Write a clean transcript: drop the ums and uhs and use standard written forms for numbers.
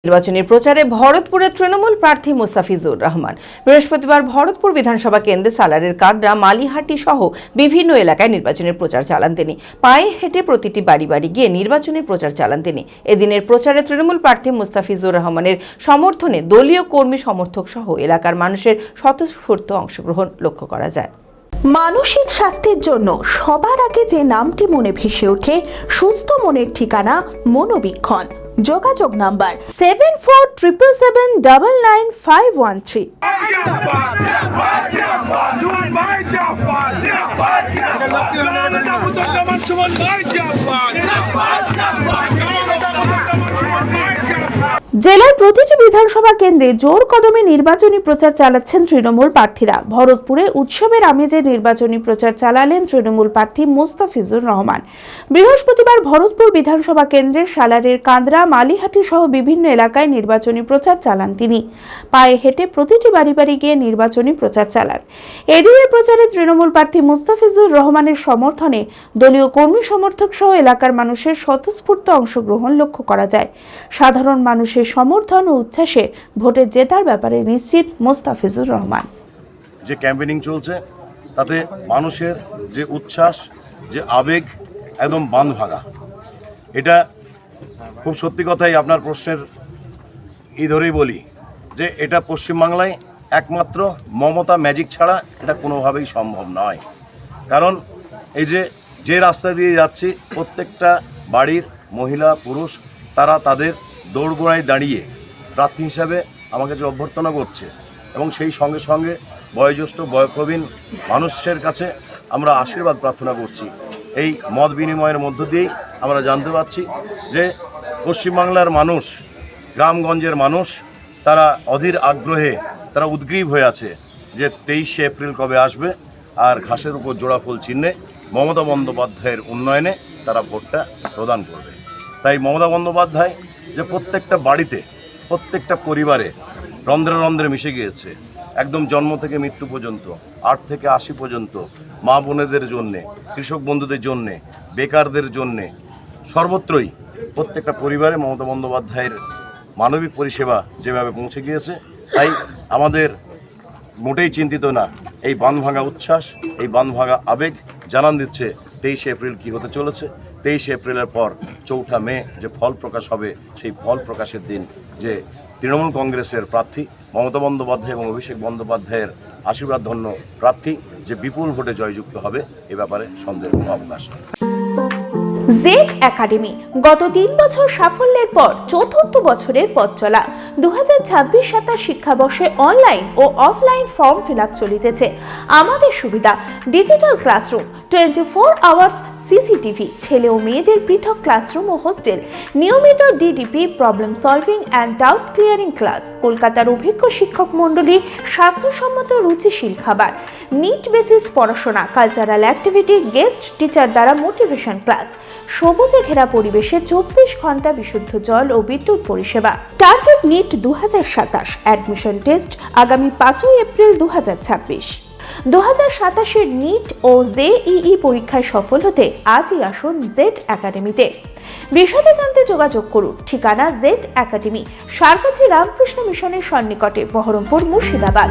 নির্বাচনী প্রচারে ভরতপুরের তৃণমূল প্রার্থী মুস্তাফিজুর রহমান বৃহস্পতিবার ভরতপুর বিধানসভা কেন্দ্রে সালারের কাদরা মালিহাটি সহ বিভিন্ন এলাকায় নির্বাচনের প্রচার চালান তিনি। পায়ে হেঁটে প্রতিটি বাড়ি বাড়ি গিয়ে নির্বাচনী প্রচার চালান তিনি। এদিনের প্রচারে তৃণমূল প্রার্থী মুস্তাফিজুর রহমানের সমর্থনে দলীয় কর্মী সমর্থক সহ এলাকার মানুষের স্বতঃস্ফূর্ত অংশগ্রহণ লক্ষ্য করা যায়। মানসিক স্বাস্থ্যের জন্য সবার আগে যে নামটি মনে ভেসে ওঠে সুস্থ মনের ঠিকানা মনোবীক্ষণ। যোগাযোগ নাম্বার 7477799513। জেলার প্রতিটি বিধানসভা কেন্দ্রে জোর কদমে নির্বাচনী প্রচার চালাচ্ছেন তৃণমূল প্রার্থীরা। ভরতপুরে উৎসবের আমেজে নির্বাচনী প্রচার চালালেন তৃণমূল প্রার্থী মুস্তাফিজুর রহমান। বৃহস্পতিবার ভরতপুর বিধানসভা কেন্দ্রের সালারের কাদরা মালিহাটি সহ বিভিন্ন এলাকায় নির্বাচনী প্রচার চালান তিনি। পায়ে হেঁটে প্রতিটি বাড়ি বাড়ি গিয়ে নির্বাচনী প্রচার চালান। এদিনের প্রচারে তৃণমূল প্রার্থী মুস্তাফিজুর রহমানের সমর্থনে দলীয় কর্মী সমর্থক সহ এলাকার মানুষের স্বতঃস্ফূর্ত অংশগ্রহণ লক্ষ্য করা যায়। সাধারণ মানুষের সমর্থন ও উচ্ছ্বাসে ভোটে জেতার ব্যাপারে নিশ্চিত মুস্তাফিজুর রহমান। যে ক্যাম্পেইনিং চলছে তাতে মানুষের যে উচ্ছ্বাস, যে আবেগ একদম বাঁধ ভাঙা। এটা খুব সত্যি কথাই, আপনার প্রশ্নের ধরেই বলি যে এটা পশ্চিমবাংলায় একমাত্র মমতা ম্যাজিক ছাড়া এটা কোনোভাবেই সম্ভব নয়। কারণ এই যে রাস্তা দিয়ে যাচ্ছি, প্রত্যেকটা বাড়ির মহিলা পুরুষ তারা তাদের দোরগোড়ায় দাঁড়িয়ে প্রার্থী হিসাবে আমাকে যে অভ্যর্থনা করছে, এবং সেই সঙ্গে সঙ্গে বয়োজ্যেষ্ঠ বয়ঃপ্রবীণ মানুষের কাছে আমরা আশীর্বাদ প্রার্থনা করছি। এই মত বিনিময়ের মধ্য দিয়েই আমরা জানতে পারছি যে পশ্চিমবাংলার মানুষ, গ্রামগঞ্জের মানুষ তারা অধীর আগ্রহে তারা উদ্গ্রীব হয়ে আছে যে 23শে এপ্রিল কবে আসবে আর ঘাসের উপর জোড়া ফুল চিহ্নে মমতা বন্দ্যোপাধ্যায়ের উন্নয়নে তারা ভোটটা প্রদান করবে। তাই মমতা বন্দ্যোপাধ্যায় যে প্রত্যেকটা বাড়িতে, প্রত্যেকটা পরিবারে রন্ধ্রে রন্ধ্রে মিশে গিয়েছে, একদম জন্ম থেকে মৃত্যু পর্যন্ত, 8 থেকে 80 পর্যন্ত, মা বোনেদের জন্যে, কৃষক বন্ধুদের জন্যে, বেকারদের জন্যে, সর্বত্রই প্রত্যেকটা পরিবারে মমতা বন্দ্যোপাধ্যায়ের মানবিক পরিষেবা যেভাবে পৌঁছে গিয়েছে, তাই আমাদের মোটেই চিন্তিত না। এই বাঁধভাঙা উচ্ছ্বাস, এই বাঁধভাঙা আবেগ জানান দিচ্ছে 23শে এপ্রিল কী হতে চলেছে। 23শে এপ্রিলের পর 4ঠা মে যে ফল প্রকাশ হবে, সেই ফল প্রকাশের দিন যে তৃণমূল কংগ্রেসের প্রার্থী মমতা বন্দ্যোপাধ্যায় এবং অভিষেক বন্দ্যোপাধ্যায়ের আশীর্বাদ ধন্য প্রার্থী যে বিপুল ভোটে জয়যুক্ত হবে, এ ব্যাপারে সন্দেহের কোনো অবকাশ নেই। জেড একাডেমি গত 3 বছর সাফল্যের পর চতুর্থ বছরের পথ চলা। 2026-27 শিক্ষাবর্ষে অনলাইন ও অফলাইন ফর্ম ফিল আপ চলিতেছে। আমাদের সুবিধা ডিজিটাল ক্লাসরুম, 24 আওয়ার্স সিসিটিভি, ছেলে ও মেয়েদের পৃথক ক্লাসরুম ও হোস্টেল, নিয়মিত DDP, problem solving and doubt clearing class, কলকাতার অভিজ্ঞ শিক্ষক মণ্ডলী, স্বাস্থ্যসম্মত রুচিশীল খাবার, নিট বেসিস পড়াশোনা, কালচারাল অ্যাক্টিভিটি, গেস্ট টিচার দ্বারা মোটিভেশন ক্লাস, সবুজে ঘেরা পরিবেশে 24 ঘন্টা বিশুদ্ধ জল ও বিদ্যুৎ পরিষেবা। টার্গেট নিট 2027, অ্যাডমিশন টেস্ট আগামী 5 এপ্রিল 2026। 2027-এর নিট ও জেইই পরীক্ষায় সফল হতে আজই আসুন জেড একাডেমিতে। বিশদে জানতে যোগাযোগ করুন। ঠিকানা জেড একাডেমি, সারকাছি রামকৃষ্ণ মিশনের সন্নিকটে, বহরমপুর, মুর্শিদাবাদ।